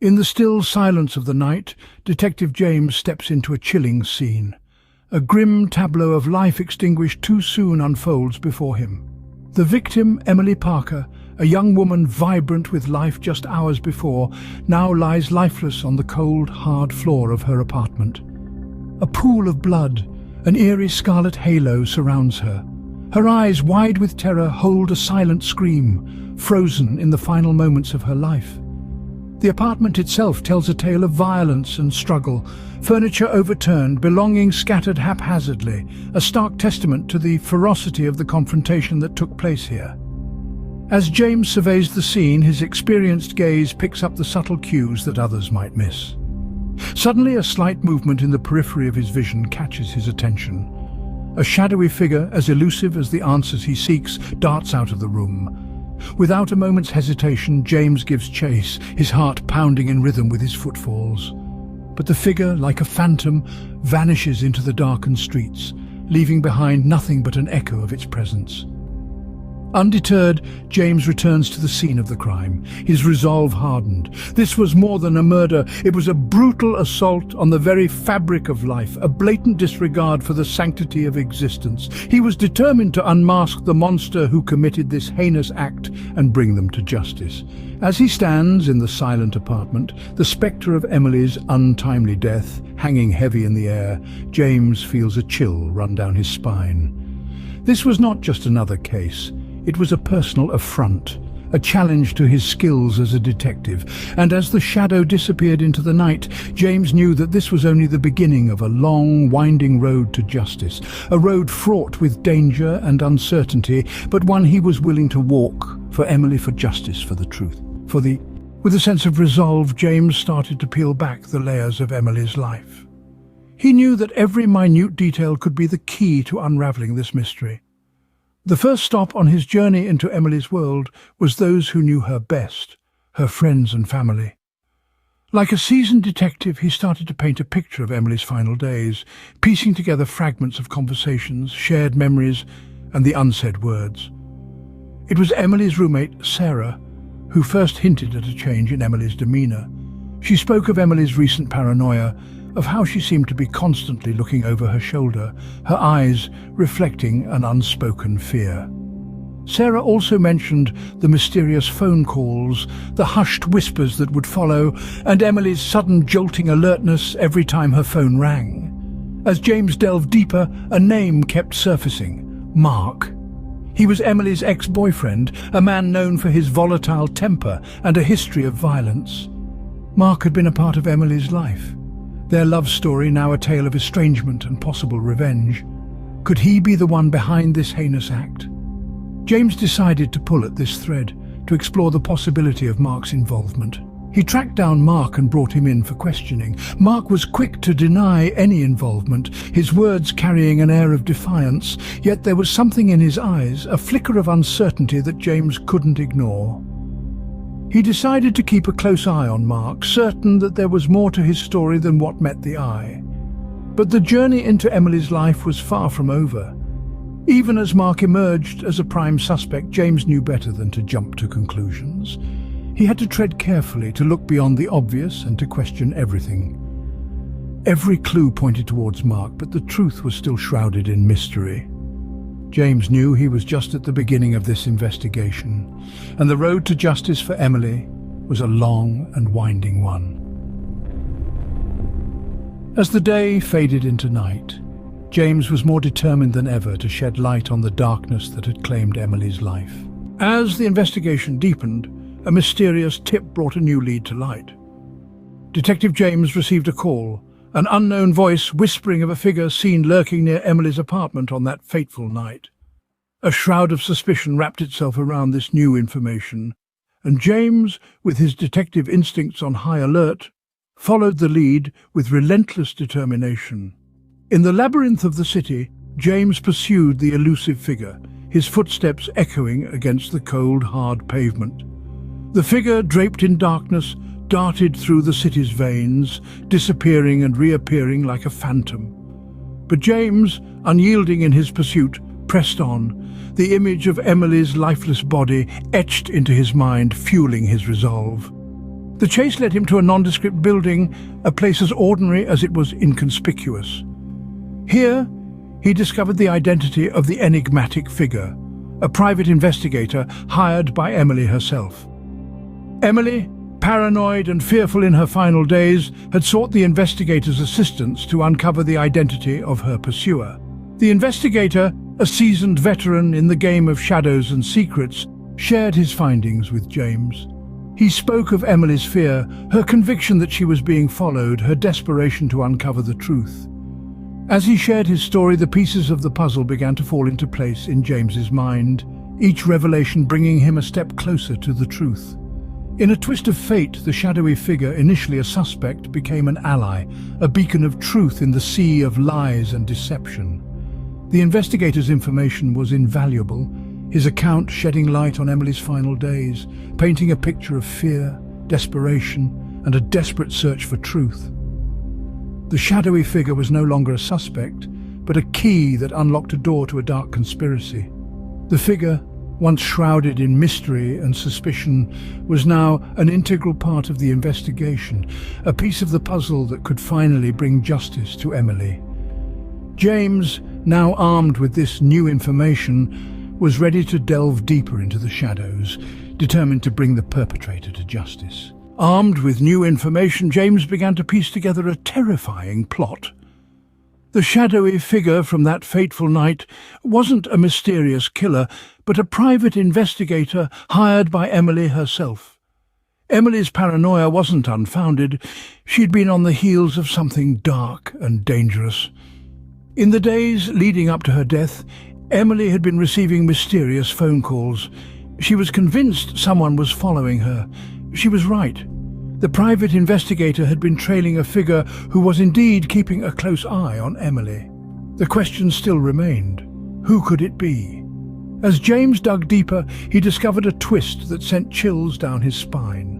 In the still silence of the night, Detective James steps into a chilling scene. A grim tableau of life extinguished too soon unfolds before him. The victim, Emily Parker, a young woman vibrant with life just hours before, now lies lifeless on the cold, hard floor of her apartment. A pool of blood, an eerie scarlet halo surrounds her. Her eyes, wide with terror, hold a silent scream, frozen in the final moments of her life. The apartment itself tells a tale of violence and struggle, furniture overturned, belongings scattered haphazardly, a stark testament to the ferocity of the confrontation that took place here. As James surveys the scene, his experienced gaze picks up the subtle cues that others might miss. Suddenly, a slight movement in the periphery of his vision catches his attention. A shadowy figure, as elusive as the answers he seeks, darts out of the room. Without a moment's hesitation, James gives chase, his heart pounding in rhythm with his footfalls. But the figure, like a phantom, vanishes into the darkened streets, leaving behind nothing but an echo of its presence. Undeterred, James returns to the scene of the crime, his resolve hardened. This was more than a murder, it was a brutal assault on the very fabric of life, a blatant disregard for the sanctity of existence. He was determined to unmask the monster who committed this heinous act and bring them to justice. As he stands in the silent apartment, the spectre of Emily's untimely death hanging heavy in the air, James feels a chill run down his spine. This was not just another case. It was a personal affront, a challenge to his skills as a detective, and as the shadow disappeared into the night, James knew that this was only the beginning of a long, winding road to justice, a road fraught with danger and uncertainty, but one he was willing to walk, for Emily, for justice, for the truth, With a sense of resolve, James started to peel back the layers of Emily's life. He knew that every minute detail could be the key to unraveling this mystery. The first stop on his journey into Emily's world was those who knew her best, her friends and family. Like a seasoned detective, he started to paint a picture of Emily's final days, piecing together fragments of conversations, shared memories, and the unsaid words. It was Emily's roommate, Sarah, who first hinted at a change in Emily's demeanour. She spoke of Emily's recent paranoia, of how she seemed to be constantly looking over her shoulder, her eyes reflecting an unspoken fear. Sarah also mentioned the mysterious phone calls, the hushed whispers that would follow, and Emily's sudden jolting alertness every time her phone rang. As James delved deeper, a name kept surfacing: Mark. He was Emily's ex-boyfriend, a man known for his volatile temper and a history of violence. Mark had been a part of Emily's life. Their love story now a tale of estrangement and possible revenge. Could he be the one behind this heinous act? James decided to pull at this thread, to explore the possibility of Mark's involvement. He tracked down Mark and brought him in for questioning. Mark was quick to deny any involvement, his words carrying an air of defiance, yet there was something in his eyes, a flicker of uncertainty that James couldn't ignore. He decided to keep a close eye on Mark, certain that there was more to his story than what met the eye. But the journey into Emily's life was far from over. Even as Mark emerged as a prime suspect, James knew better than to jump to conclusions. He had to tread carefully, to look beyond the obvious and to question everything. Every clue pointed towards Mark, but the truth was still shrouded in mystery. James knew he was just at the beginning of this investigation, and the road to justice for Emily was a long and winding one. As the day faded into night, James was more determined than ever to shed light on the darkness that had claimed Emily's life. As the investigation deepened, a mysterious tip brought a new lead to light. Detective James received a call, an unknown voice whispering of a figure seen lurking near Emily's apartment on that fateful night. A shroud of suspicion wrapped itself around this new information, and James, with his detective instincts on high alert, followed the lead with relentless determination. In the labyrinth of the city, James pursued the elusive figure, his footsteps echoing against the cold, hard pavement. The figure, draped in darkness, darted through the city's veins, disappearing and reappearing like a phantom. But James, unyielding in his pursuit, pressed on, the image of Emily's lifeless body etched into his mind, fueling his resolve. The chase led him to a nondescript building, a place as ordinary as it was inconspicuous. Here, he discovered the identity of the enigmatic figure, a private investigator hired by Emily herself. Emily, paranoid and fearful in her final days, had sought the investigator's assistance to uncover the identity of her pursuer. The investigator, a seasoned veteran in the game of shadows and secrets, shared his findings with James. He spoke of Emily's fear, her conviction that she was being followed, her desperation to uncover the truth. As he shared his story, the pieces of the puzzle began to fall into place in James's mind, each revelation bringing him a step closer to the truth. In a twist of fate, the shadowy figure, initially a suspect, became an ally, a beacon of truth in the sea of lies and deception. The investigator's information was invaluable, his account shedding light on Emily's final days, painting a picture of fear, desperation, and a desperate search for truth. The shadowy figure was no longer a suspect, but a key that unlocked a door to a dark conspiracy. The figure, once shrouded in mystery and suspicion, was now an integral part of the investigation, a piece of the puzzle that could finally bring justice to Emily. James, now armed with this new information, was ready to delve deeper into the shadows, determined to bring the perpetrator to justice. Armed with new information, James began to piece together a terrifying plot. The shadowy figure from that fateful night wasn't a mysterious killer, but a private investigator hired by Emily herself. Emily's paranoia wasn't unfounded. She'd been on the heels of something dark and dangerous. In the days leading up to her death, Emily had been receiving mysterious phone calls. She was convinced someone was following her. She was right. The private investigator had been trailing a figure who was indeed keeping a close eye on Emily. The question still remained. Who could it be? As James dug deeper, he discovered a twist that sent chills down his spine.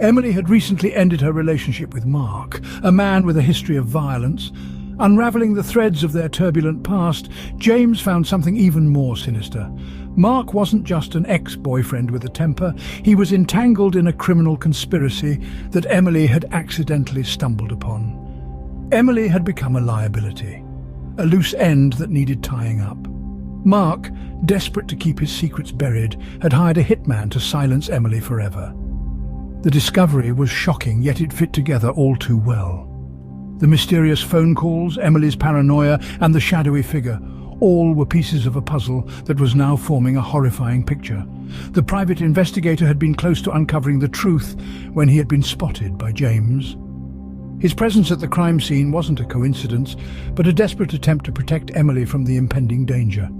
Emily had recently ended her relationship with Mark, a man with a history of violence. Unraveling the threads of their turbulent past, James found something even more sinister. Mark wasn't just an ex-boyfriend with a temper, he was entangled in a criminal conspiracy that Emily had accidentally stumbled upon. Emily had become a liability, a loose end that needed tying up. Mark, desperate to keep his secrets buried, had hired a hitman to silence Emily forever. The discovery was shocking, yet it fit together all too well. The mysterious phone calls, Emily's paranoia, and the shadowy figure, all were pieces of a puzzle that was now forming a horrifying picture. The private investigator had been close to uncovering the truth when he had been spotted by James. His presence at the crime scene wasn't a coincidence, but a desperate attempt to protect Emily from the impending danger.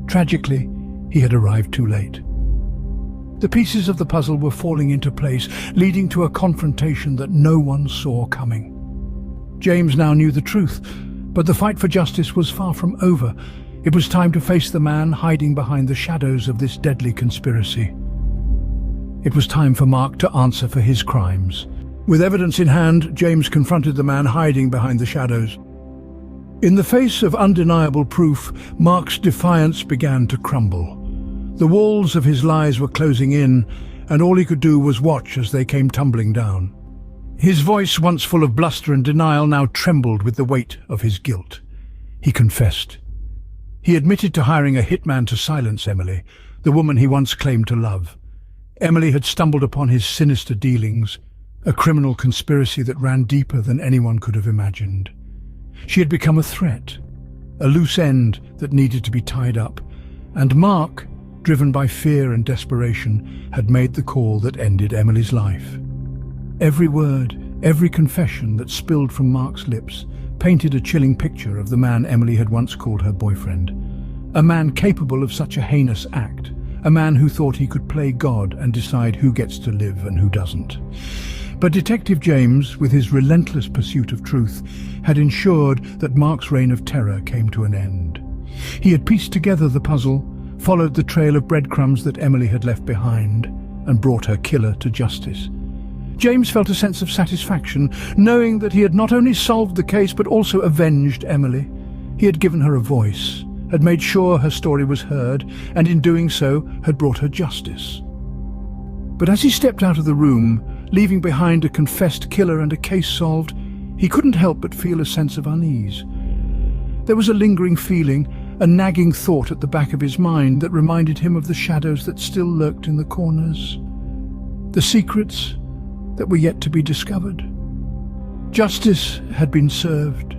Tragically, he had arrived too late. The pieces of the puzzle were falling into place, leading to a confrontation that no one saw coming. James now knew the truth, but the fight for justice was far from over. It was time to face the man hiding behind the shadows of this deadly conspiracy. It was time for Mark to answer for his crimes. With evidence in hand, James confronted the man hiding behind the shadows. In the face of undeniable proof, Mark's defiance began to crumble. The walls of his lies were closing in, and all he could do was watch as they came tumbling down. His voice, once full of bluster and denial, now trembled with the weight of his guilt. He confessed. He admitted to hiring a hitman to silence Emily, the woman he once claimed to love. Emily had stumbled upon his sinister dealings, a criminal conspiracy that ran deeper than anyone could have imagined. She had become a threat, a loose end that needed to be tied up, and Mark, driven by fear and desperation, had made the call that ended Emily's life. Every word, every confession that spilled from Mark's lips painted a chilling picture of the man Emily had once called her boyfriend. A man capable of such a heinous act. A man who thought he could play God and decide who gets to live and who doesn't. But Detective James, with his relentless pursuit of truth, had ensured that Mark's reign of terror came to an end. He had pieced together the puzzle, followed the trail of breadcrumbs that Emily had left behind, and brought her killer to justice. James felt a sense of satisfaction, knowing that he had not only solved the case but also avenged Emily. He had given her a voice, had made sure her story was heard, and in doing so had brought her justice. But as he stepped out of the room, leaving behind a confessed killer and a case solved, he couldn't help but feel a sense of unease. There was a lingering feeling, a nagging thought at the back of his mind that reminded him of the shadows that still lurked in the corners, the secrets that were yet to be discovered. Justice had been served,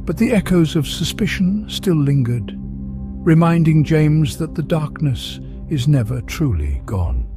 but the echoes of suspicion still lingered, reminding James that the darkness is never truly gone.